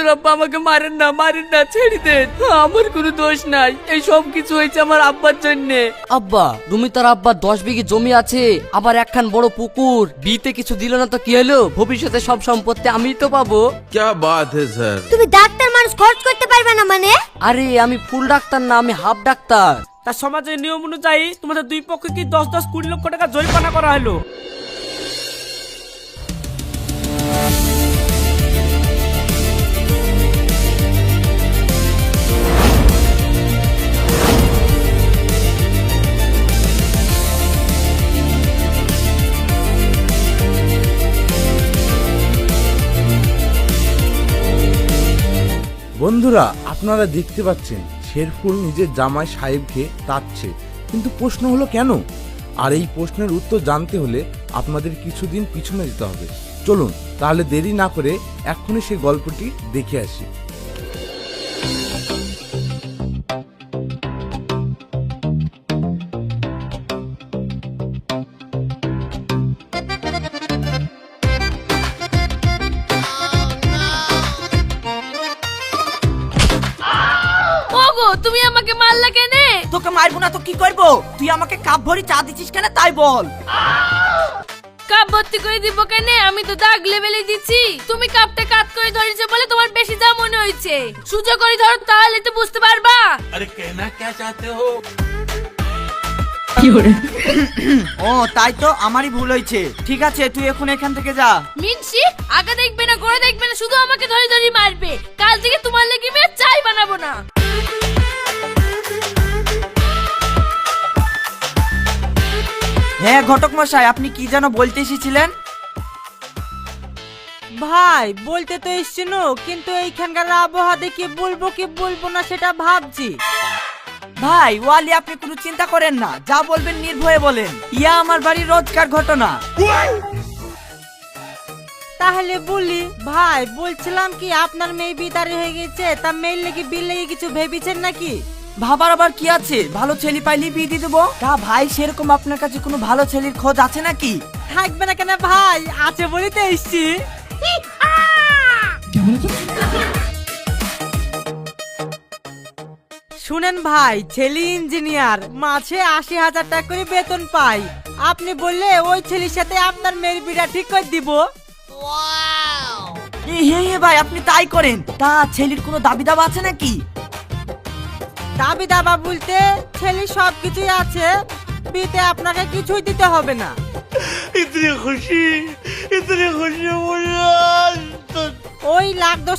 হুজুর আব্বা আমাকে মারেন না, ছেড়ে দেন। আমার কোনো দোষ নাই, এই সব কিছু হয়েছে আমার আব্বার জন্য। আব্বা তুমি তার আব্বার 10 বিঘে জমি আছে, আবার একখান বড় পুকুর, বিতে কিছু দিল না তো কি হলো? ভবিষ্যতে সব সম্পত্তি আমিই তো পাবো। क्या बात है सर। তুমি ডাক্তার মানুষ, খরচ করতে পারবে না মানে? আরে আমি ফুল ডাক্তার না, আমি হাফ ডাক্তার। তার সমাজের নিয়ম অনুযায়ী তোমাদের দুই পক্ষে কি 10-20 লক্ষ টাকা জরিমানা করা হলো। বন্ধুরা, আপনারা দেখতে পাচ্ছেন শেরফুল নিজের জামাই সাহেবকে তাড়ছে, কিন্তু প্রশ্ন হলো কেন? আর এই প্রশ্নের উত্তর জানতে হলে আপনাদের কিছুদিন পিছনে যেতে হবে। চলুন তাহলে দেরি না করে এক্ষুনি সেই গল্পটি দেখে আসি। ওগো তুমি আমাকে মারলা কেন? তোকে মারবো না তো কি করবো? তুই আমাকে কাপ ভরি চা দিছিস কেন তাই বল। কাপ ভর্তি করে দিব কেন? আমি তো দাগ লেভেলে দিচ্ছি। তুমি কাপটা কাট করে ধরেছো বলে তোমার বেশি দাম মনে হয়েছে। সোজা করে ধরো তাহলে তো বুঝতে পারবা। अरे कहना क्या चाहते हो। ও তাই তো, আমারই ভুল হয়েছে। ঠিক আছে তুই এখন এখান থেকে যা। মিনসি আগে দেখবে না, করে দেখবে না, শুধু আমাকে ধরে ধরে মারবে। কাল থেকে তোমার লাগি আমি আর চাই বানাবো না। হ্যাঁ ঘটক মশাই, আপনি কি যেন বলতে এসেছিলেন? ভাই বলতে তো এসছিল, কিন্তু এইখানকার আবহাওয়া দেখে বলবো কি বলবো না সেটা ভাবছি। ভাই ওয়ালি আপনি কোনো চিন্তা করেন না, যা বলবেন নির্ভয়ে বলেন। ইয়া আমার বাড়ির রোজকার ঘটনা। তাহলে বলি ভাই, বলছিলাম কি আপনার মেয়ে বিদারি হয়ে গেছে, তা মেয়ের লেগে বিল লেগে কিছু ভেবেছেন নাকি? ভাবার আবার কি আছে, ভালো ছেলে পাইলে বিয়ে দিয়ে দেবো। তা ভাই সেরকম আপনার কাছে কোনো ভালো ছেলের খোঁজ আছে নাকি? থাকবে না কেন ভাই, আছে বলেই তো এসছি। শুনেন ভাই, ছেলে ইঞ্জিনিয়ার, মাসে 80,000 টাকা করে বেতন পাই। আপনি বললে ওই ছেলের সাথে আপনার মেয়ের বিটা ঠিক করে দিব। হে ভাই আপনি তাই করেন। তা ছেলের কোনো দাবি দাবা আছে নাকি? দাবি দাবা বলতে ছেলের সবকিছুই আছে, বিতে আপনাকে কিছুই দিতে হবে না। इतनी खुशी ওই 1,10,000